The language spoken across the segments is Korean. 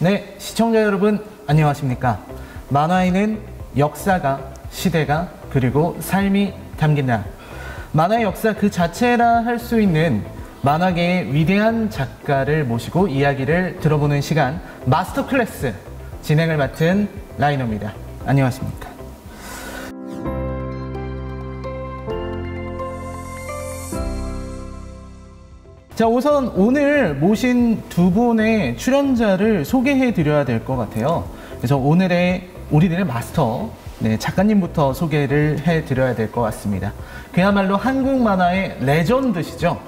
네, 시청자 여러분 안녕하십니까? 만화에는 역사가, 시대가, 그리고 삶이 담긴다. 만화의 역사 그 자체라 할 수 있는 만화계의 위대한 작가를 모시고 이야기를 들어보는 시간, 마스터 클래스 진행을 맡은 라이너입니다. 안녕하십니까? 자, 우선 오늘 모신 두 분의 출연자를 소개해 드려야 될 것 같아요. 그래서 오늘의 우리들의 마스터, 작가님부터 소개를 해 드려야 될 것 같습니다. 그야말로 한국 만화의 레전드시죠.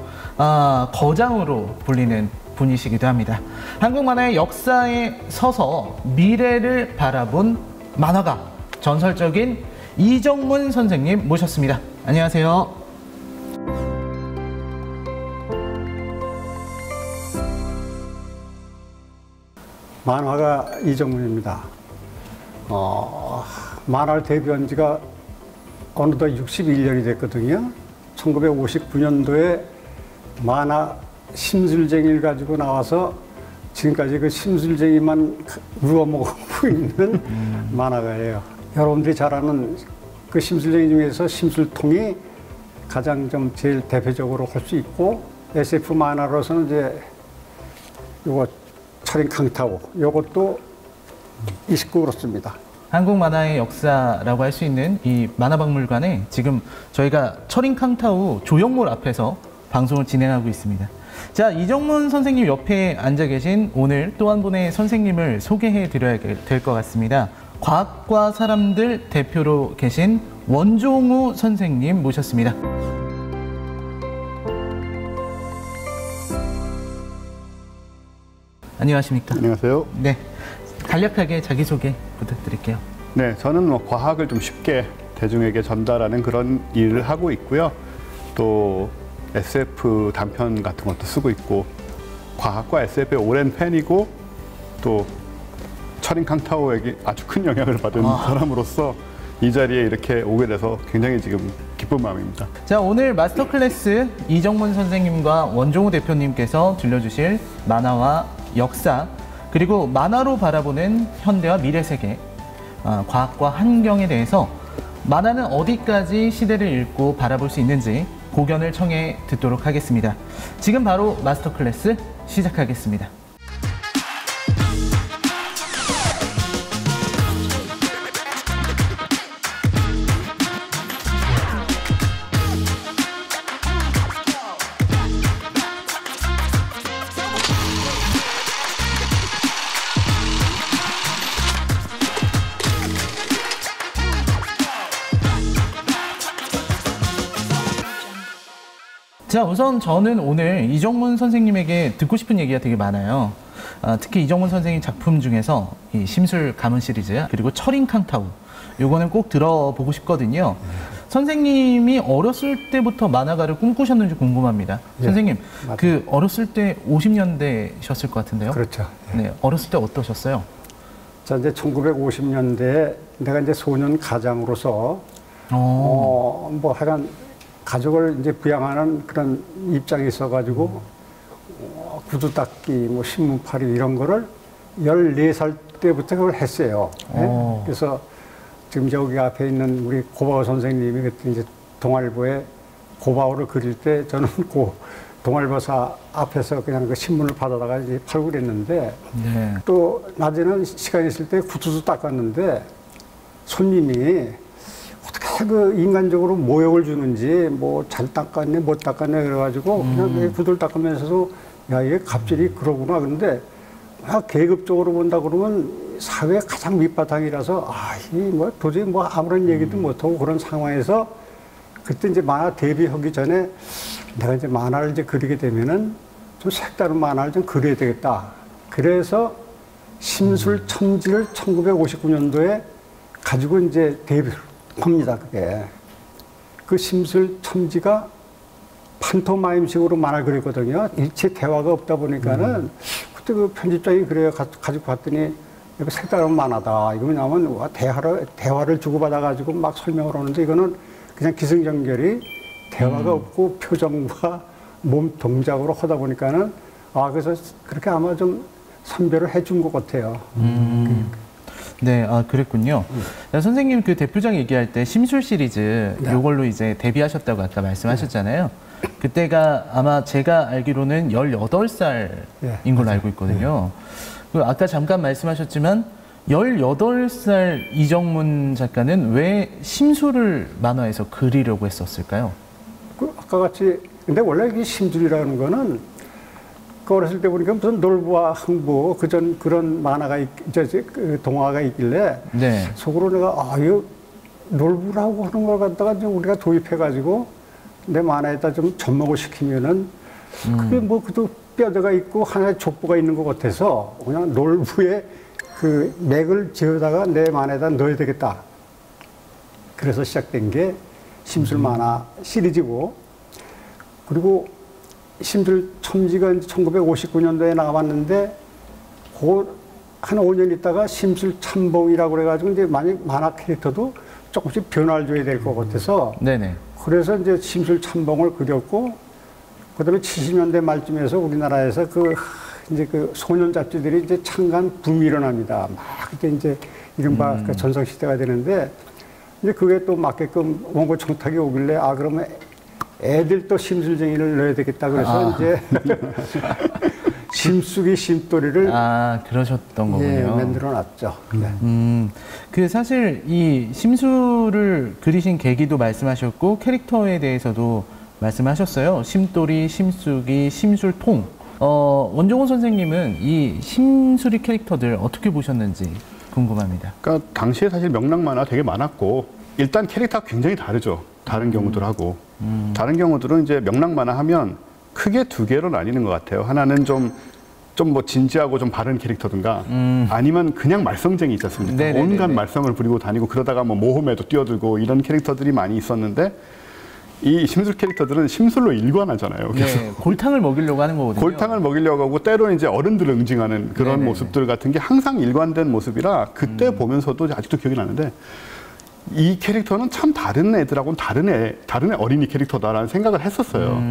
거장으로 불리는 분이시기도 합니다. 한국 만화의 역사에 서서 미래를 바라본 만화가, 전설적인 이정문 선생님 모셨습니다. 안녕하세요. 만화가 이정문입니다. 만화를 데뷔한 지가 어느덧 61년이 됐거든요. 1959년도에 만화 심술쟁이를 가지고 나와서 지금까지 그 심술쟁이만 우어먹고 있는 만화가예요. 여러분들이 잘 아는 그 심술쟁이 중에서 심술통이 가장 좀 제일 대표적으로 할 수 있고, SF 만화로서는 이제 요거 철인 강타오, 요것도 29 그렇습니다. 한국 만화의 역사라고 할 수 있는 이 만화박물관에 지금 저희가 철인 캉타우 조형물 앞에서 방송을 진행하고 있습니다. 자, 이정문 선생님 옆에 앉아 계신 오늘 또 한 분의 선생님을 소개해 드려야 될 것 같습니다. 과학과 사람들 대표로 계신 원종우 선생님 모셨습니다. 안녕하십니까? 안녕하세요. 네, 간략하게 자기소개 부탁드릴게요. 네, 저는 과학을 좀 쉽게 대중에게 전달하는 그런 일을 하고 있고요. 또 SF 단편 같은 것도 쓰고 있고, 과학과 SF의 오랜 팬이고, 또 철인 캉타오에게 아주 큰 영향을 받은 사람으로서 이 자리에 이렇게 오게 돼서 굉장히 지금 기쁜 마음입니다. 자, 오늘 마스터 클래스 이정문 선생님과 원종우 대표님께서 들려주실 만화와 역사, 그리고 만화로 바라보는 현대와 미래 세계, 과학과 환경에 대해서 만화는 어디까지 시대를 읽고 바라볼 수 있는지 고견을 청해 듣도록 하겠습니다. 지금 바로 마스터 클래스 시작하겠습니다. 자, 우선 저는 오늘 이정문 선생님에게 듣고 싶은 얘기가 되게 많아요. 특히 이정문 선생님 작품 중에서 이 심술 가문 시리즈, 그리고 철인 캉타우, 요거는 꼭 들어보고 싶거든요. 선생님이 어렸을 때부터 만화가를 꿈꾸셨는지 궁금합니다. 예, 선생님, 맞아요. 그 어렸을 때 50년대셨을 것 같은데요? 그렇죠. 예. 네, 어렸을 때 어떠셨어요? 자, 이제 1950년대에 내가 이제 소년 가장으로서 뭐 하여간 가족을 이제 부양하는 그런 입장에 있어가지고 구두 닦기, 뭐 신문팔이 이런 거를 14살 때부터 그걸 했어요. 네? 그래서 지금 저기 앞에 있는 우리 고바오 선생님이 그때 이제 동아일보에 고바오를 그릴 때 저는 그 동아일보사 앞에서 그냥 그 신문을 받아다가 이제 팔고 그랬는데, 네. 또 낮에는 시간이 있을 때 구두도 닦았는데 손님이 어떻게 그 인간적으로 모욕을 주는지, 뭐 잘 닦았네 못 닦았네 그래가지고 그냥 구두를 닦으면서도 야, 이게 갑질이 그러구나. 근데 막 계급적으로 본다 그러면 사회 가장 밑바탕이라서 이 뭐 도저히 뭐 아무런 얘기도 못하고 그런 상황에서 그때 이제 만화 데뷔하기 전에 내가 이제 만화를 이제 그리게 되면은 좀 색다른 만화를 좀 그려야 되겠다. 그래서 심술 첨지를 1959년도에 가지고 이제 데뷔를 합니다. 그게 그 심술 첨지가 판토마임식으로 만화 그렸거든요. 일체 대화가 없다 보니까는 그때 그 편집장이 그래요. 가지고 갔더니 이거 색다른 만화다. 이거 뭐냐면 대화를 주고받아가지고 막 설명을 하는데 이거는 그냥 기승전결이 대화가 없고 표정과 몸 동작으로 하다 보니까는 그래서 그렇게 아마 좀 선별을 해준 것 같아요. 네, 아, 그랬군요. 야, 선생님 그 대표작 얘기할 때 심술 시리즈 네. 요걸로 이제 데뷔하셨다고 아까 말씀하셨잖아요. 그때가 아마 제가 알기로는 18살인 걸로 알고 있거든요. 그리고 아까 잠깐 말씀하셨지만 18살 이정문 작가는 왜 심술을 만화에서 그리려고 했었을까요? 그 아까 같이 근데 원래 이 심술이라는 거는 그 어렸을 때 보니까 무슨 놀부와 흥부 그런 만화가 그 동화가 있길래 네. 속으로 내가 이거 놀부라고 하는 걸 갖다가 좀 우리가 도입해가지고 내 만화에다 좀 접목을 시키면은 그게 뭐 그도 뼈대가 있고 하나의 족보가 있는 것 같아서 그냥 놀부의 그 맥을 지어다가 내 만화에다 넣어야 되겠다. 그래서 시작된 게 심술 만화 시리즈고 그리고 심술 첨지가 1959년도에 나왔는데 한 5년 있다가 심술 참봉이라고 그래가지고 이제 만화 캐릭터도 조금씩 변화를 줘야 될 것 같아서 네네. 그래서 이제 심술 참봉을 그렸고 그다음에 70년대 말쯤에서 우리나라에서 이제 그 소년 잡지들이 이제 창간 붐이 일어납니다. 막 그때 이제 이른바 그 전성 시대가 되는데 이제 그게 또 맞게끔 원고 청탁이 오길래 그러면 애들 또 심술쟁이를 넣어야 되겠다 그래서 이제 심숙이 심도리를 그러셨던 거군요. 예, 만들어놨죠. 네. 그 사실 이 심술을 그리신 계기도 말씀하셨고 캐릭터에 대해서도 말씀하셨어요. 심도리, 심숙이, 심술통. 원종호 선생님은 이 심수리 캐릭터들 어떻게 보셨는지 궁금합니다. 그러니까 당시에 사실 명락 만화 되게 많았고 일단 캐릭터가 굉장히 다르죠. 다른 경우들하고. 다른 경우들은 이제 명락 만화 하면 크게 두 개로 나뉘는 것 같아요. 하나는 좀 뭐 진지하고 좀 바른 캐릭터든가 아니면 그냥 말썽쟁이 있지 않습니까? 네네네네. 온갖 말썽을 부리고 다니고 그러다가 뭐 모험에도 뛰어들고 이런 캐릭터들이 많이 있었는데 이 심술 캐릭터들은 심술로 일관하잖아요. 그래서 네, 골탕을 먹이려고 하는 거거든요. 골탕을 먹이려고 하고 때로는 이제 어른들을 응징하는 그런 네네네. 모습들 같은 게 항상 일관된 모습이라 그때 보면서도 아직도 기억이 나는데 이 캐릭터는 참 다른 애들하고는 다른 어린이 캐릭터다라는 생각을 했었어요.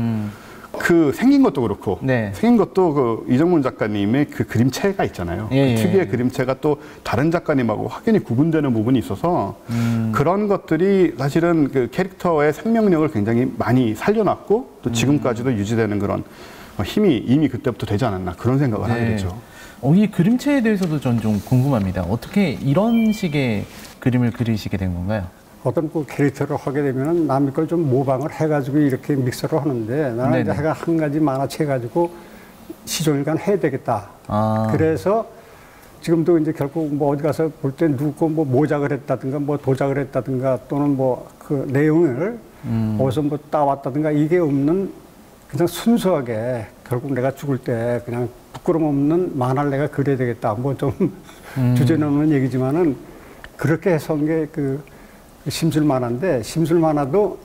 그 생긴 것도 그렇고 네. 생긴 것도 그 이정문 작가님의 그 그림체가 있잖아요. 예, 그 특유의 그림체가 또 다른 작가님하고 확연히 구분되는 부분이 있어서 그런 것들이 사실은 그 캐릭터의 생명력을 굉장히 많이 살려놨고 또 지금까지도 유지되는 그런 힘이 이미 그때부터 되지 않았나 그런 생각을 하게 되죠. 이 그림체에 대해서도 전 좀 궁금합니다. 어떻게 이런 식의 그림을 그리시게 된 건가요? 어떤 그 캐릭터를 하게 되면은 남의 걸 좀 모방을 해가지고 이렇게 믹서를 하는데 나는 이제 해가 한 가지 만화체 가지고 시종일관 해야 되겠다. 그래서 지금도 이제 결국 뭐 어디 가서 볼 때 누구 거 뭐 모작을 했다든가 뭐 도작을 했다든가 또는 뭐 그 내용을 어디서 뭐 따왔다든가 이게 없는 그냥 순수하게 결국 내가 죽을 때 그냥 부끄럼 없는 만화를 내가 그려야 되겠다. 뭐 좀 주제는 없는 얘기지만은 그렇게 해서 한 게 그 심술 만화인데 심술 만화도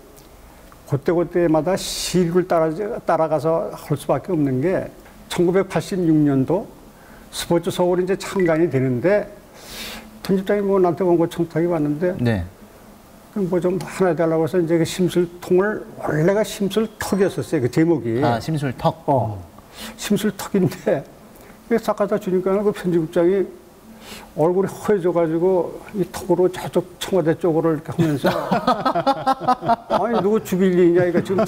그때마다 시류를 따라가서 할 수밖에 없는 게 1986년도 스포츠 서울이 이제 창간이 되는데 편집장이 뭐 나한테 원고 청탁이 왔는데 네. 뭐 좀 하나 해달라고 해서 이제 그 심술통을 원래가 심술턱이었었어요. 그 제목이. 심술턱. 심술턱인데 싹 갖다 주니까 그 편집국장이 얼굴이 허해져가지고 이 턱으로 저쪽 청와대 쪽으로 이렇게 하면서 아니 누구 죽일 일이냐 이거 지금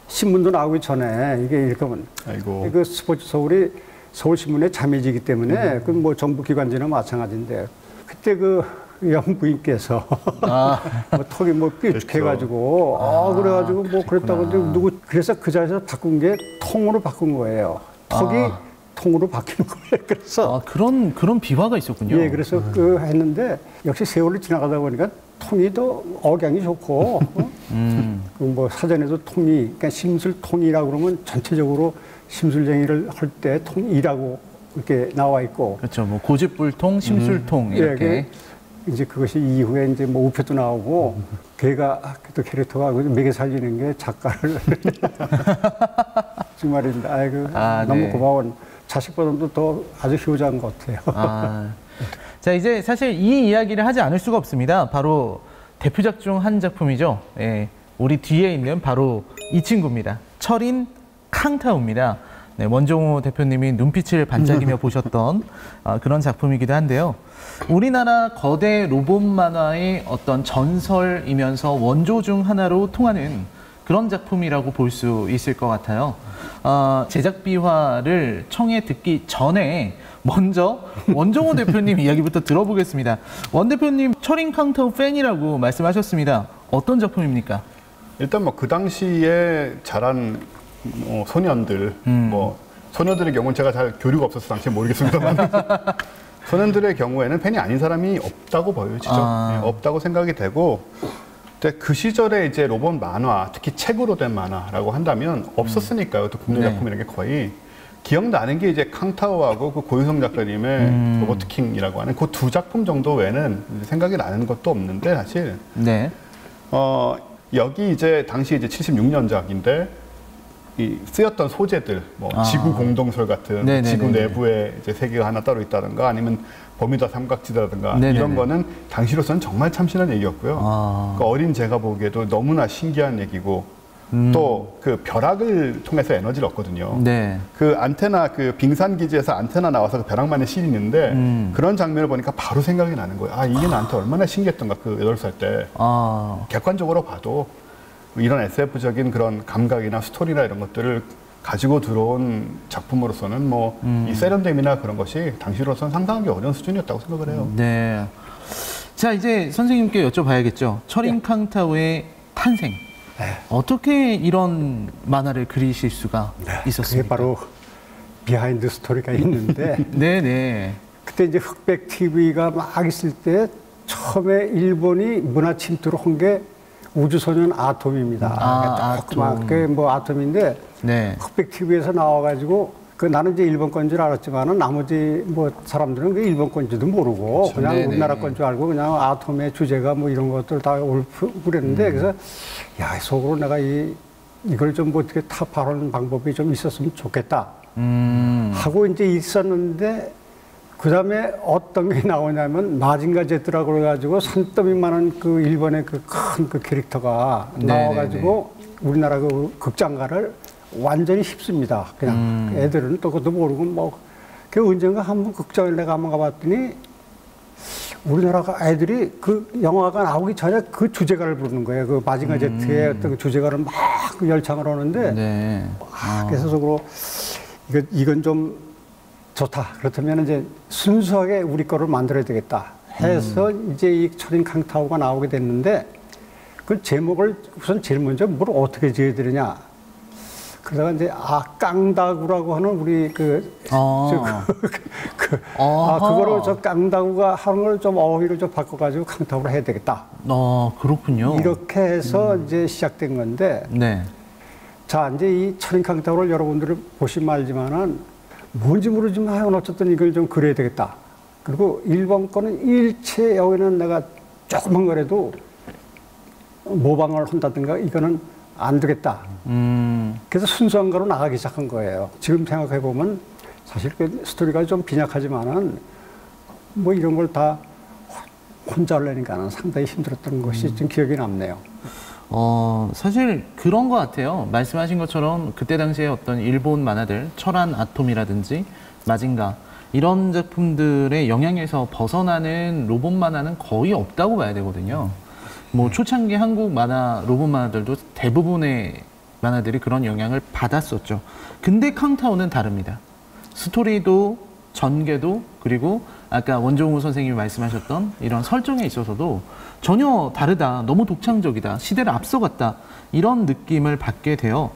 신문도 나오기 전에 이게 이렇게 하면 아이고. 그 스포츠 서울이 서울신문의 자매지기 때문에 그 뭐 정부 기관지나 마찬가지인데 그때 그 영부인께서 뭐 턱이 뭐 삐죽해가지고 그래가지고 뭐 그랬다고 누구 그래서 그 자리에서 바꾼 게 통으로 바꾼 거예요. 턱이 통으로 바뀌는 거예요. 그래서 그런 비화가 있었군요. 예, 그래서 그 했는데 역시 세월이 지나가다 보니까 통이 더 억양이 좋고 뭐 사전에도 통이 그러니까 심술통이라고 그러면 전체적으로 심술쟁이를 할 때 통이라고 이렇게 나와 있고 그렇죠. 뭐 고집불통, 심술통 이렇게. 예, 이제 그것이 이후에 이제 뭐 우표도 나오고 걔가 또 캐릭터가 먹여 살리는 게 작가를 정말입니다. 아이고 너무 네. 고마운 자식보다도 더 아주 효자인 것 같아요. 자 이제 사실 이 이야기를 하지 않을 수가 없습니다. 바로 대표작 중 한 작품이죠. 예, 우리 뒤에 있는 바로 이 친구입니다. 철인 캉타오입니다. 네, 원종호 대표님이 눈빛을 반짝이며 보셨던 그런 작품이기도 한데요. 우리나라 거대 로봇 만화의 어떤 전설이면서 원조 중 하나로 통하는 그런 작품이라고 볼 수 있을 것 같아요. 제작 비화를 청해 듣기 전에 먼저 원종호 대표님 이야기부터 들어보겠습니다. 원 대표님 철인 캉타오 팬이라고 말씀하셨습니다. 어떤 작품입니까? 일단 뭐 그 당시에 자란 소년들, 뭐 소년들의 경우는 제가 잘 교류가 없어서 당시에 모르겠습니다만 소년들의 경우에는 팬이 아닌 사람이 없다고 보여지죠. 네, 없다고 생각이 되고, 근데 그 시절에 이제 로봇 만화, 특히 책으로 된 만화라고 한다면 없었으니까요. 또 국내 작품이라는 게 거의. 기억나는 게 이제 캉타오하고 그 고유성 작가님의 로보트킹이라고 하는 그 두 작품 정도 외에는 생각이 나는 것도 없는데 사실. 네. 여기 이제 당시 이제 76년작인데 이 쓰였던 소재들, 뭐 지구 공동설 같은 네네네네. 지구 내부에 이제 세계가 하나 따로 있다든가 아니면 버뮤다 삼각지대라든가 네네네. 이런 거는 당시로서는 정말 참신한 얘기였고요. 그러니까 어린 제가 보기에도 너무나 신기한 얘기고 또 그 벼락을 통해서 에너지를 얻거든요. 네. 그 안테나, 그 빙산 기지에서 안테나 나와서 그 벼락만의 씬이 있는데 그런 장면을 보니까 바로 생각이 나는 거예요. 아, 이게 나한테 얼마나 신기했던가, 그 8살 때. 객관적으로 봐도 이런 SF적인 그런 감각이나 스토리나 이런 것들을 가지고 들어온 작품으로서는 뭐 이 세련됨이나 그런 것이 당시로서는 상상하기 어려운 수준이었다고 생각을 해요. 네. 자, 이제 선생님께 여쭤봐야겠죠. 철인 캉타오의 탄생. 네. 어떻게 이런 만화를 그리실 수가 있었습니까? 그게 바로 비하인드 스토리가 있는데 네네. 그때 이제 흑백 TV가 막 있을 때 처음에 일본이 문화 침투를 한 게 우주소년 아톰입니다. 아톰. 그게 뭐 아톰인데 네. 흑백 TV에서 나와가지고 그 나는 이제 일본 건 줄 알았지만은 나머지 뭐 사람들은 그 일본 건지도 모르고 그렇죠. 그냥 네네. 우리나라 건 줄 알고 그냥 아톰의 주제가 뭐 이런 것들 다 옳고 그랬는데 그래서 야, 속으로 내가 이걸 좀 뭐 어떻게 타파하는 방법이 좀 있었으면 좋겠다 하고 이제 있었는데 그 다음에 어떤 게 나오냐면 마징가 제트라고 그래가지고 산더미만한 그 일본의 그 큰 그 캐릭터가 나와가지고 우리나라 그 극장가를 완전히 휩습니다. 그냥 애들은 또 그것도 모르고 뭐 그 언젠가 한번 극장을 내가 한번 가봤더니 우리나라 애들이 그 영화가 나오기 전에 그 주제가를 부르는 거예요. 그 마징가 제트의 어떤 그 주제가를 막 그 열창을 하는데 네. 그래서 속으로 이건 좀 좋다. 그렇다면 이제 순수하게 우리 거를 만들어야 되겠다 해서 이제 이 철인 캉타오가 나오게 됐는데 그 제목을 우선 제일 먼저 뭘 어떻게 지어야 되느냐. 그러다가 이제 깡다구라고 하는 우리 그거를 저 깡다구가 하는 걸 좀 어휘를 좀 바꿔가지고 캉타오로 해야 되겠다. 그렇군요. 이렇게 해서 이제 시작된 건데. 네. 자, 이제 이 철인 캉타오를 여러분들이 보시면 알지만은 뭔지 모르지만 하여간 어쨌든 이걸 좀 그려야 되겠다. 그리고 일본 거는 일체 여기는 내가 조금만 거라도 모방을 한다든가 이거는 안 되겠다. 그래서 순수한 거로 나가기 시작한 거예요. 지금 생각해 보면 사실 그 스토리가 좀 빈약하지만은 뭐 이런 걸 다 혼자 하려니까는 상당히 힘들었던 것이 좀 기억이 남네요. 사실 그런 것 같아요. 말씀하신 것처럼 그때 당시에 어떤 일본 만화들, 철한 아톰이라든지 마징가 이런 작품들의 영향에서 벗어나는 로봇 만화는 거의 없다고 봐야 되거든요. 뭐 초창기 한국 만화, 로봇 만화들도 대부분의 만화들이 그런 영향을 받았었죠. 근데 캉타오는 다릅니다. 스토리도 전개도 그리고 아까 원종우 선생님이 말씀하셨던 이런 설정에 있어서도 전혀 다르다, 너무 독창적이다, 시대를 앞서갔다 이런 느낌을 받게 되어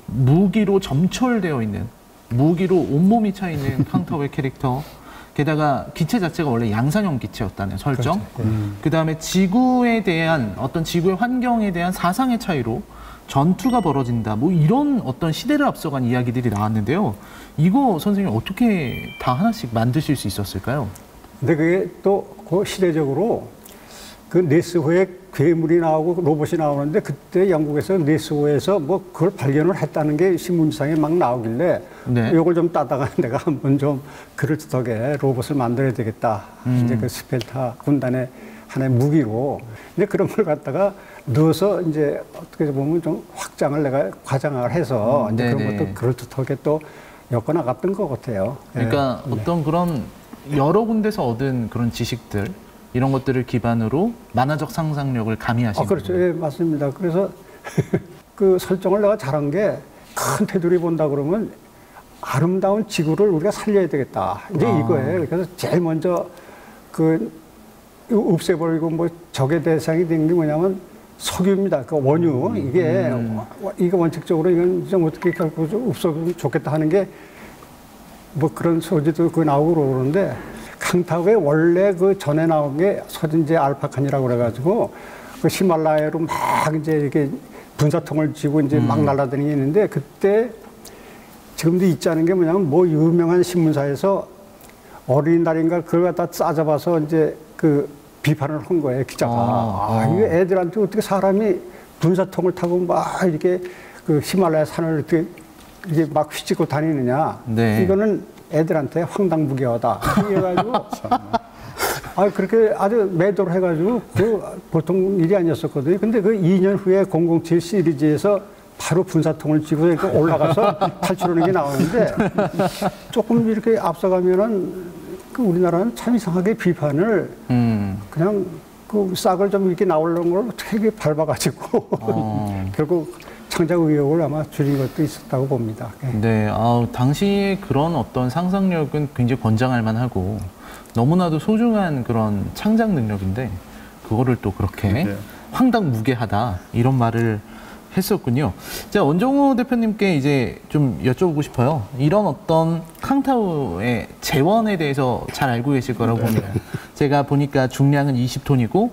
무기로 점철되어 있는, 무기로 온몸이 차 있는 캉타오의 캐릭터, 게다가 기체 자체가 원래 양산형 기체였다는 설정, 그렇죠. 그 다음에 지구에 대한 어떤 지구의 환경에 대한 사상의 차이로 전투가 벌어진다, 뭐 이런 어떤 시대를 앞서간 이야기들이 나왔는데요. 이거 선생님 어떻게 다 하나씩 만드실 수 있었을까요? 근데 그게 또 그 시대적으로 그 네스호에 괴물이 나오고 로봇이 나오는데 그때 영국에서 네스호에서 뭐 그걸 발견을 했다는 게 신문상에 막 나오길래 네. 이걸 좀 따다가 내가 한번 좀 그럴듯하게 로봇을 만들어야 되겠다. 이제 그 스펠타 군단의 하나의 무기로. 근데 그런 걸 갖다가 넣어서 이제 어떻게 보면 좀 확장을 내가 과장을 해서 이제 그런 것도 그럴듯하게 또 엮어나갔던 것 같아요. 그러니까 어떤 그런 여러 군데서 얻은 그런 지식들 이런 것들을 기반으로 만화적 상상력을 가미하신 그렇죠. 거예요. 예, 맞습니다. 그래서 그 설정을 내가 잘한 게 큰 테두리 본다 그러면 아름다운 지구를 우리가 살려야 되겠다. 이제 이거예요. 그래서 제일 먼저 그 없애버리고 뭐 적의 대상이 된 게 뭐냐면 석유입니다. 그 원유. 이게 원칙적으로 이건 좀 어떻게 결국 없어지면 좋겠다 하는 게 뭐 그런 소지도 그 나오고 그러는데 캉타우에 원래 그 전에 나온 게 서진제 알파칸이라고 그래가지고 그 히말라야로 막 이제 이렇게 분사통을 쥐고 이제 막 날아다니는데 그때 지금도 있지 않은 게 뭐냐면 뭐 유명한 신문사에서 어린이날인가 그걸 갖다 싸잡아서 이제 그 비판을 한 거예요, 기자가. 이거 애들한테 어떻게 사람이 분사통을 타고 막 이렇게 그 히말라야 산을 이렇게 이게 막 휘짓고 다니느냐. 네. 이거는 애들한테 황당무계하다. 그래가지고 그렇게 아주 매도를 해가지고 그 보통 일이 아니었었거든요. 근데 그 2년 후에 007 시리즈에서 바로 분사통을 쥐고 이렇게 올라가서 탈출하는 게 나오는데 조금 이렇게 앞서가면은 그 우리나라는 참 이상하게 비판을 그냥 그 싹을 좀 이렇게 나오려는 걸 되게 밟아가지고 결국 창작 의욕을 아마 줄인 것도 있었다고 봅니다. 네, 당시에 그런 어떤 상상력은 굉장히 권장할 만하고 너무나도 소중한 그런 창작 능력인데 그거를 또 그렇게 황당무계하다 이런 말을 했었군요. 자, 원종우 대표님께 이제 좀 여쭤보고 싶어요. 이런 어떤 캉타우의 재원에 대해서 잘 알고 계실 거라고 봅니다. 제가 보니까 중량은 20톤이고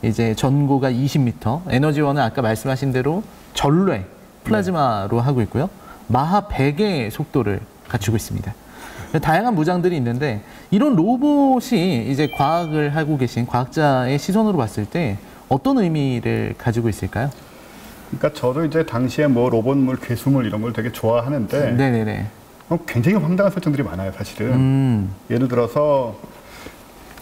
이제 전고가 20m, 에너지원은 아까 말씀하신 대로 전뢰, 플라즈마로 하고 있고요. 마하 100의 속도를 갖추고 있습니다. 다양한 무장들이 있는데 이런 로봇이 이제 과학을 하고 계신 과학자의 시선으로 봤을 때 어떤 의미를 가지고 있을까요? 그러니까 저도 이제 당시에 뭐 로봇물, 괴수물 이런 걸 되게 좋아하는데 네네네. 굉장히 황당한 설정들이 많아요, 사실은. 예를 들어서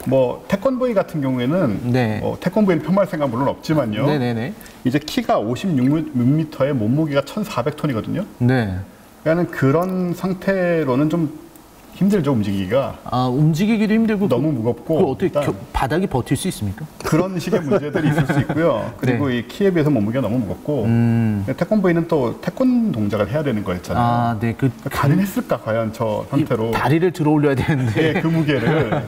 뭐 태권브이 같은 경우에는 태권브이를 폄하할 생각 물론 없지만요. 네네네. 이제 키가 56m에 몸무게가 1,400톤이거든요. 네. 그러니까 그런 상태로는 좀 힘들죠, 움직이기가. 움직이기도 힘들고 너무 무겁고. 어떻게 바닥이 버틸 수 있습니까? 그런 식의 문제들이 있을 수 있고요. 그리고 이 키에 비해서 몸무게가 너무 무겁고 태권브이는 또 태권 동작을 해야 되는 거였잖아요. 네. 가능했을까 과연 저 상태로. 다리를 들어 올려야 되는데. 네, 그 무게를.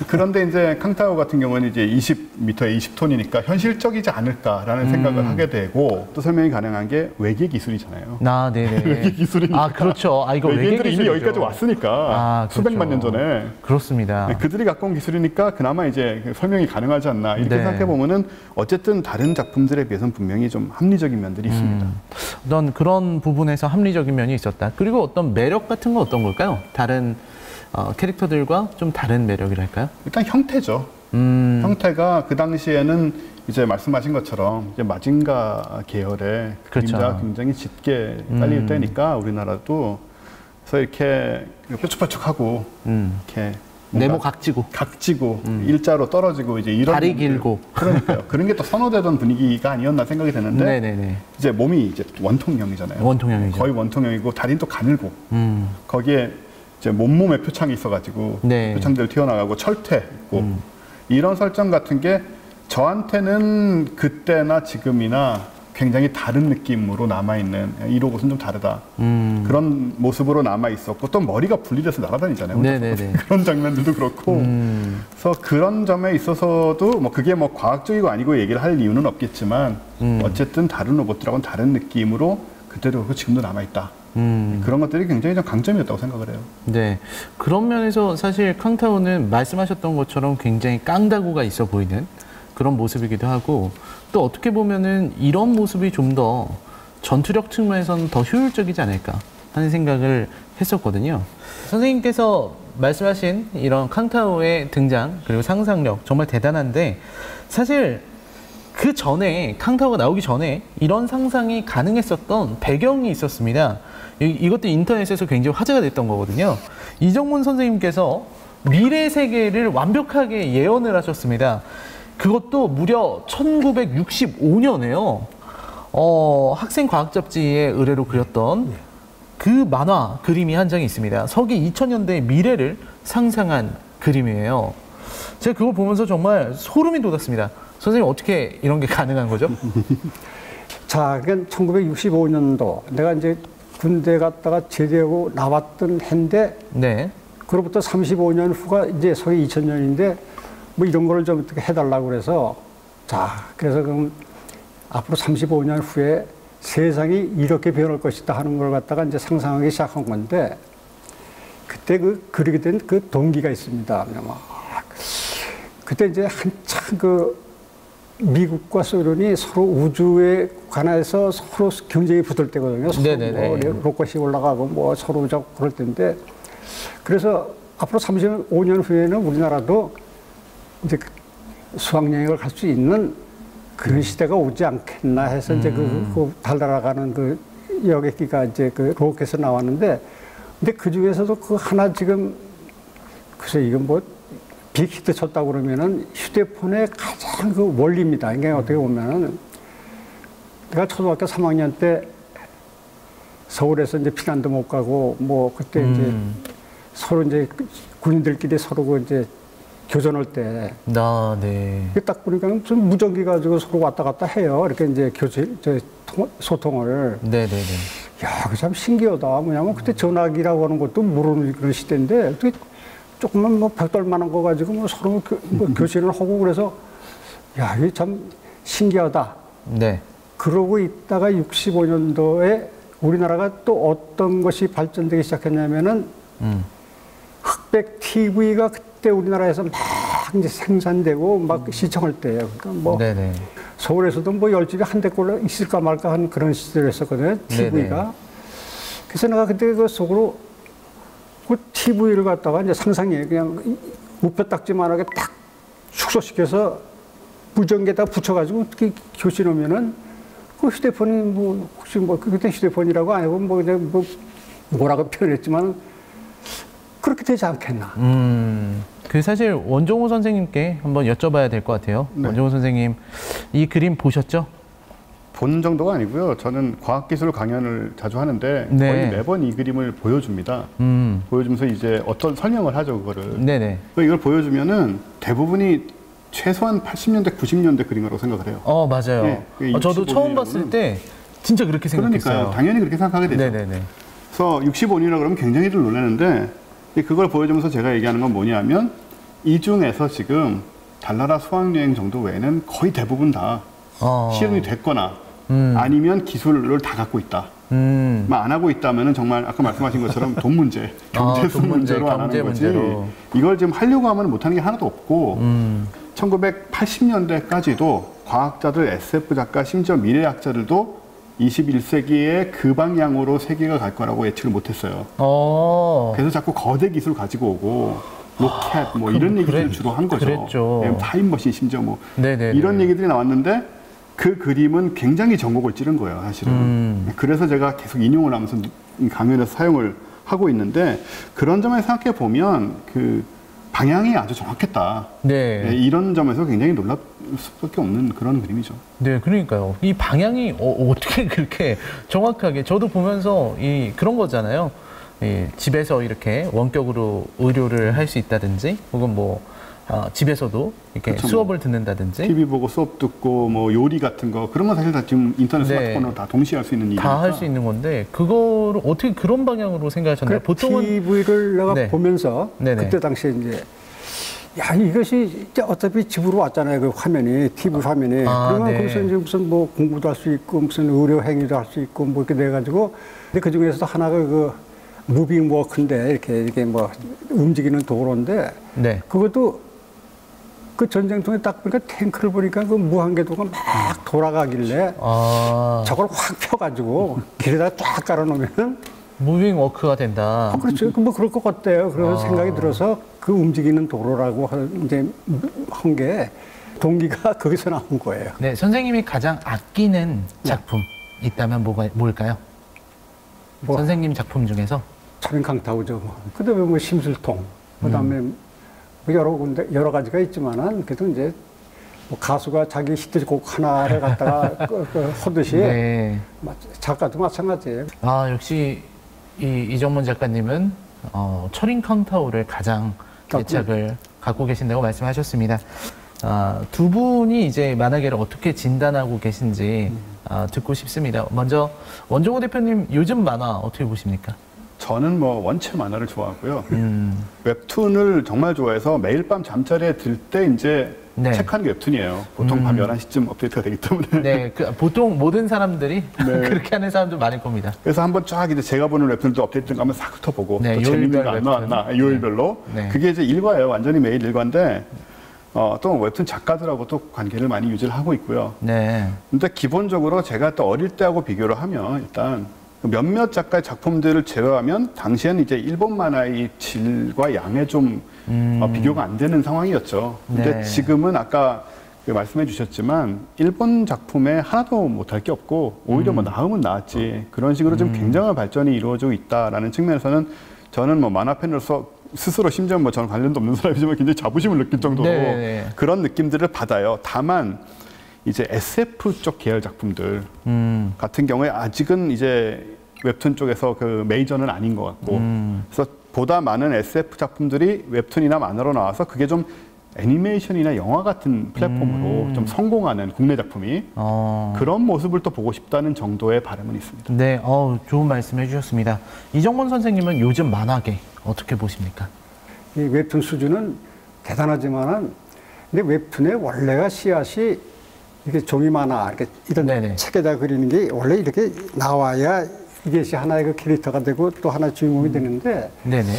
그런데 이제 캉타우 같은 경우는 이제 20m에 20톤이니까 현실적이지 않을까라는 생각을 하게 되고 또 설명이 가능한 게 외계 기술이잖아요. 네네. 외계 기술이니까. 그렇죠. 이거 외계인들이 이미 여기까지 왔으니까 수백만 년 전에. 그렇습니다. 네, 그들이 갖고 온 기술이니까 그나마 이제 설명이 가능하지 않나 이렇게 생각해 보면은 어쨌든 다른 작품들에 비해서는 분명히 좀 합리적인 면들이 있습니다. 어떤 그런 부분에서 합리적인 면이 있었다. 그리고 어떤 매력 같은 건 어떤 걸까요? 다른 캐릭터들과 좀 다른 매력이랄까요? 일단 형태죠. 형태가 그 당시에는 이제 말씀하신 것처럼 이제 마징가 계열의 그림자가 굉장히 짙게 깔릴 때니까 우리나라도 그래서 이렇게 뾰족뾰족하고 이렇게 네모 각지고 일자로 떨어지고 이제 이런 다리 길고 그러니까요. 그런 게 또 선호되던 분위기가 아니었나 생각이 되는데 네네네. 이제 몸이 이제 원통형이잖아요. 원통형이죠. 거의 원통형이고 다리는 또 가늘고 거기에 이제 몸몸에 표창이 있어가지고 표창들 튀어나가고 철퇴 있고 이런 설정 같은 게 저한테는 그때나 지금이나 굉장히 다른 느낌으로 남아있는 이 로봇은 좀 다르다. 그런 모습으로 남아있었고 또 머리가 분리돼서 날아다니잖아요. 그런 장면들도 그렇고 그래서 그런 점에 있어서도 뭐 그게 뭐 과학적이고 아니고 얘기를 할 이유는 없겠지만 어쨌든 다른 로봇들하고는 다른 느낌으로 그때도 그렇고 지금도 남아있다. 그런 것들이 굉장히 좀 강점이었다고 생각을 해요. 네, 그런 면에서 사실 캉타우는 말씀하셨던 것처럼 굉장히 깡다구가 있어 보이는 그런 모습이기도 하고 또 어떻게 보면은 이런 모습이 좀 더 전투력 측면에서는 더 효율적이지 않을까 하는 생각을 했었거든요. 선생님께서 말씀하신 이런 캉타우의 등장 그리고 상상력 정말 대단한데 사실 그 전에 캉타우가 나오기 전에 이런 상상이 가능했었던 배경이 있었습니다. 이것도 인터넷에서 굉장히 화제가 됐던 거거든요. 이정문 선생님께서 미래 세계를 완벽하게 예언을 하셨습니다. 그것도 무려 1965년에요. 학생 과학 잡지의 의뢰로 그렸던 그 만화 그림이 한 장이 있습니다. 서기 2000년대의 미래를 상상한 그림이에요. 제가 그걸 보면서 정말 소름이 돋았습니다. 선생님 어떻게 이런 게 가능한 거죠? 자, 그러니까 1965년도 내가 이제 군대 갔다가 제대하고 나왔던 해인데 네. 그로부터 35년 후가 이제 서기 2000년인데 뭐 이런 거를 좀 어떻게 해달라고 그래서 자, 그래서 그럼 앞으로 35년 후에 세상이 이렇게 변할 것이다 하는 걸 갖다가 이제 상상하기 시작한 건데 그때 그리게 된 그 동기가 있습니다. 그때 이제 한참 미국과 소련이 서로 우주에 관해서 서로 경쟁이 붙을 때거든요. 서로 뭐 로켓이 올라가고 뭐 서로 그럴 때인데 그래서 앞으로 35년 후에는 우리나라도 이제 수학여행을 갈 수 있는 그런 시대가 오지 않겠나 해서 이제 달 날아가는 그 여객기가 이제 그 로켓에서 나왔는데 근데 그 중에서도 그 하나 지금 글쎄 이건 뭐 빅히트 쳤다고 그러면은 휴대폰의 가장 그 원리입니다. 이게 어떻게 보면은 내가 초등학교 3학년 때 서울에서 이제 피난도 못 가고 뭐 그때 이제 서로 이제 군인들끼리 서로 그 이제 교전할 때. 네. 딱 보니까 무슨 무전기 가지고 서로 왔다 갔다 해요. 이렇게 이제 소통을. 네네네. 야, 그 참 신기하다. 뭐냐면 그때 전화기라고 하는 것도 모르는 그런 시대인데 어떻게 조금만 뭐 벽돌만한 거 가지고 뭐 서로 교신을 하고 그래서 야, 이게 참 신기하다. 네. 그러고 있다가 65년도에 우리나라가 또 어떤 것이 발전되기 시작했냐면은 흑백 TV가 그때 우리나라에서 막 이제 생산되고 막 시청할 때예요. 그러니까 뭐 네네. 서울에서도 뭐 10집에 한 대꼴로 있을까 말까 한 그런 시절이었었거든요. TV가. 네네. 그래서 내가 그때 그 속으로 그 TV를 갖다가 이제 상상해 그냥 우표딱지만하게 딱 축소시켜서 무전기에다 붙여가지고 어떻게 교신하면은 그 휴대폰이 뭐 혹시 뭐 그때 휴대폰이라고 아니고 뭐 그냥 뭐 뭐라고 표현했지만 그렇게 되지 않겠나. 그 사실 원종호 선생님께 한번 여쭤봐야 될 것 같아요. 네. 원종호 선생님 이 그림 보셨죠? 본 정도가 아니고요. 저는 과학기술 강연을 자주 하는데 네. 거의 매번 이 그림을 보여줍니다. 보여주면서 이제 어떤 설명을 하죠, 그거를. 네네. 이걸 보여주면은 대부분이 최소한 80년대, 90년대 그림이라고 생각을 해요. 맞아요. 네, 저도 처음 봤을 때 진짜 그렇게 생각했어요. 그러니까요. 당연히 그렇게 생각하게 되죠. 네네네. 그래서 65년이라 그러면 굉장히들 놀라는데 그걸 보여주면서 제가 얘기하는 건 뭐냐면 이 중에서 지금 달나라 수학여행 정도 외에는 거의 대부분 다 실현이 됐거나 아니면 기술을 다 갖고 있다. 안 하고 있다면 정말 아까 말씀하신 것처럼 돈 문제, 경제수 문제로 안 하는 거지. 이걸 지금 하려고 하면 못하는 게 하나도 없고 1980년대까지도 과학자들, SF 작가, 심지어 미래학자들도 21세기에 그 방향으로 세계가 갈 거라고 예측을 못했어요. 그래서 자꾸 거대 기술 가지고 오고 로켓 뭐 이런 얘기들을 주로 한 거죠. 그랬죠. 타임머신 심지어 뭐 이런 얘기들이 나왔는데 그 그림은 굉장히 전곡을 찌른 거예요, 사실은. 그래서 제가 계속 인용을 하면서 강연에서 사용을 하고 있는데 그런 점에 생각해 보면 그 방향이 아주 정확했다. 네, 이런 점에서 굉장히 놀랄 수밖에 없는 그런 그림이죠. 네, 그러니까요. 이 방향이 어떻게 그렇게 정확하게 저도 보면서 그런 거잖아요. 집에서 이렇게 원격으로 의료를 할 수 있다든지 혹은 뭐 집에서도 이렇게 그렇죠, 수업을 듣는다든지 TV 보고 수업 듣고 뭐 요리 같은 거 그런 건 사실 다 지금 인터넷 스마트폰으로 다 동시에 할 수 있는 일이니까 다 할 수 있는 건데 그거를 어떻게 그런 방향으로 생각하셨나요? 보통은 TV를 내가 보면서 그때 당시에 이제 야 이것이 이제 어차피 집으로 왔잖아요. 그 화면이 TV 화면이 그러면 거기서 이제 무슨 뭐 공부도 할 수 있고 무슨 의료 행위도 할 수 있고 뭐 이렇게 돼 가지고 근데 그 중에서도 하나가 그 무빙 워크인데 이렇게 뭐 움직이는 도로인데 그것도 그 전쟁통에 딱 보니까 탱크를 보니까 그 무한궤도가 막 돌아가길래 저걸 확 펴가지고 길에다 쫙 깔아놓으면 무빙 워크가 된다. 그렇죠. 뭐 그럴 것 같아요. 그런 생각이 들어서 그 움직이는 도로라고 이제 한 게 동기가 거기서 나온 거예요. 네, 선생님이 가장 아끼는 작품 있다면 뭘까요? 선생님 작품 중에서? 차명 강타우죠. 뭐. 그다음에 뭐 심술통. 그다음에 여러 군데 여러 가지가 있지만은 그래도 이제 뭐 가수가 자기 히트곡 하나를 갖다가 하듯이 네. 작가도 마찬가지예요. 아, 역시 이정문 작가님은 철인 카운타우를 가장 애착을 갖고 계신다고 말씀하셨습니다. 두 분이 이제 만화계를 어떻게 진단하고 계신지 듣고 싶습니다. 먼저 원종호 대표님 요즘 만화 어떻게 보십니까? 저는 뭐 원체 만화를 좋아하고요. 웹툰을 정말 좋아해서 매일 밤 잠자리에 들 때 이제 네. 체크하는 게 웹툰이에요. 보통 밤 11시쯤 업데이트가 되기 때문에. 네, 보통 모든 사람들이 그렇게 하는 사람도 많을 겁니다. 그래서 한번 쫙 이제 제가 보는 웹툰도 업데이트 가면 싹 훑어보고 네, 또 재밌는 거 안 웹툰. 나왔나 요일별로. 네. 그게 이제 일과예요. 완전히 매일 일과인데 또 웹툰 작가들하고 또 관계를 많이 유지를 하고 있고요. 네. 근데 기본적으로 제가 또 어릴 때하고 비교를 하면 일단 몇몇 작가의 작품들을 제외하면 당시에는 이제 일본 만화의 질과 양에 좀 비교가 안 되는 상황이었죠. 근데 네. 지금은 아까 말씀해 주셨지만 일본 작품에 하나도 못할 게 없고 오히려 뭐 나으면 나았지 그런 식으로 좀 굉장한 발전이 이루어지고 있다라는 측면에서는 저는 뭐 만화 팬으로서 스스로 심지어 뭐 저는 관련도 없는 사람이지만 굉장히 자부심을 느낄 정도로 네. 그런 느낌들을 받아요. 다만 이제 SF 쪽 계열 작품들 같은 경우에 아직은 이제 웹툰 쪽에서 그 메이저는 아닌 것 같고 그래서 보다 많은 SF 작품들이 웹툰이나 만화로 나와서 그게 좀 애니메이션이나 영화 같은 플랫폼으로 좀 성공하는 국내 작품이 그런 모습을 또 보고 싶다는 정도의 바람은 있습니다. 네, 좋은 말씀 해주셨습니다. 이정문 선생님은 요즘 만화계 어떻게 보십니까? 이 웹툰 수준은 대단하지만은 근데 웹툰의 원래가 씨앗이 이렇게 종이 만화 이렇게 이런 네네. 책에다 그리는 게 원래 이렇게 나와야 이것이 하나의 그 캐릭터가 되고 또 하나의 주인공이 되는데 네네.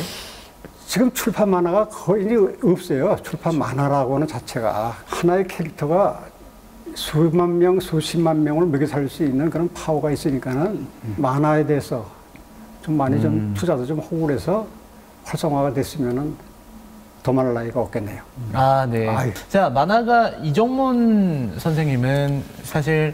지금 출판 만화가 거의 없어요. 출판 만화라고 하는 자체가 하나의 캐릭터가 수만 명, 수십만 명을 먹여 살릴 수 있는 그런 파워가 있으니까는 만화에 대해서 좀 많이 좀 투자도 좀 하고 그래서 활성화가 됐으면은 더 말할 나위가 없겠네요. 아, 네. 아유. 자, 만화가 이정문 선생님은 사실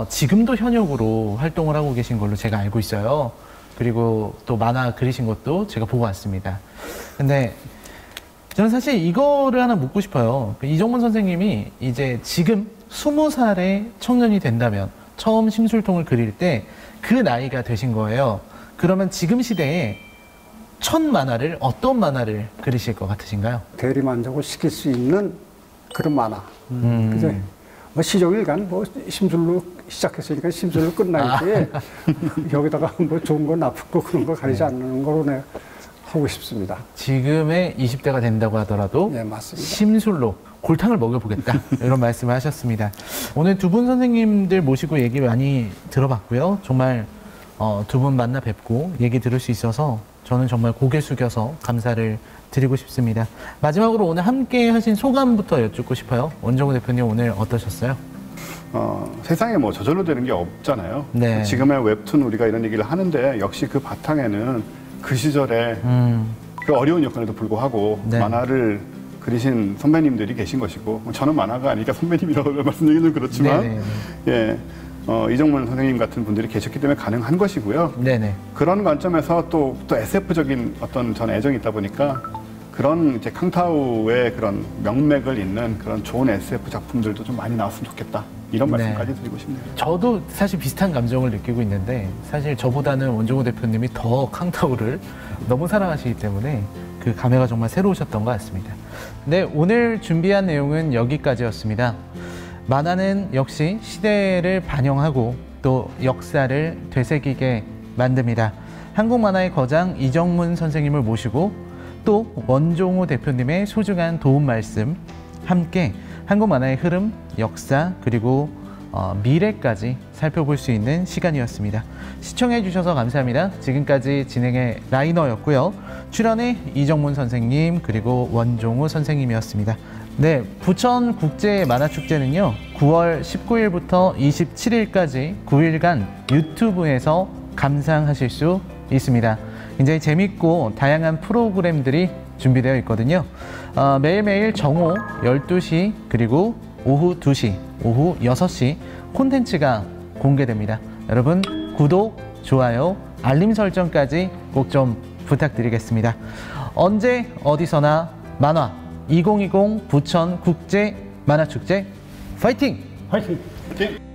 지금도 현역으로 활동을 하고 계신 걸로 제가 알고 있어요. 그리고 또 만화 그리신 것도 제가 보고 왔습니다. 근데 저는 사실 이거를 하나 묻고 싶어요. 이정문 선생님이 이제 지금 20살의 청년이 된다면 처음 심술통을 그릴 때 그 나이가 되신 거예요. 그러면 지금 시대에 첫 만화를 어떤 만화를 그리실 것 같으신가요? 대리 만족을 시킬 수 있는 그런 만화. 그죠? 뭐 시종일관 뭐 심술로 시작했으니까 심술로 끝나야지. 여기다가 뭐 좋은 거 나쁜 거 그런 거 가리지 않는 거로 내가 하고 싶습니다. 지금의 20대가 된다고 하더라도 네, 맞습니다. 심술로 골탕을 먹여보겠다 이런 말씀을 하셨습니다. 오늘 두 분 선생님들 모시고 얘기 많이 들어봤고요. 정말 두 분 만나 뵙고 얘기 들을 수 있어서 저는 정말 고개 숙여서 감사를 드리고 싶습니다. 마지막으로 오늘 함께 하신 소감부터 여쭙고 싶어요. 원종호 대표님 오늘 어떠셨어요? 세상에 뭐 저절로 되는 게 없잖아요. 네. 지금의 웹툰 우리가 이런 얘기를 하는데 역시 그 바탕에는 그 시절에 그 어려운 여건에도 불구하고 네. 만화를 그리신 선배님들이 계신 것이고 저는 만화가 아니니까 선배님이라고 말씀드리기는 그렇지만 네네. 예, 이정문 선생님 같은 분들이 계셨기 때문에 가능한 것이고요. 네네. 그런 관점에서 또 SF적인 어떤 전 애정이 있다 보니까 그런 이제 캉타우의 그런 명맥을 잇는 그런 좋은 SF 작품들도 좀 많이 나왔으면 좋겠다. 이런 네. 말씀까지 드리고 싶네요. 저도 사실 비슷한 감정을 느끼고 있는데 사실 저보다는 원종호 대표님이 더 캉타우를 너무 사랑하시기 때문에 그 감회가 정말 새로우셨던 것 같습니다. 네, 오늘 준비한 내용은 여기까지였습니다. 만화는 역시 시대를 반영하고 또 역사를 되새기게 만듭니다. 한국 만화의 거장 이정문 선생님을 모시고 또 원종호 대표님의 소중한 도움 말씀 함께 한국 만화의 흐름, 역사 그리고 미래까지 살펴볼 수 있는 시간이었습니다. 시청해 주셔서 감사합니다. 지금까지 진행의 라이너였고요. 출연의 이정문 선생님 그리고 원종호 선생님이었습니다. 네, 부천 국제 만화축제는요 9월 19일부터 27일까지 9일간 유튜브에서 감상하실 수 있습니다. 굉장히 재밌고 다양한 프로그램들이 준비되어 있거든요. 매일매일 정오 12시 그리고 오후 2시, 오후 6시 콘텐츠가 공개됩니다. 여러분 구독, 좋아요, 알림 설정까지 꼭 좀 부탁드리겠습니다. 언제 어디서나 만화 2020 부천 국제 만화축제 파이팅! 화이팅! 화이팅!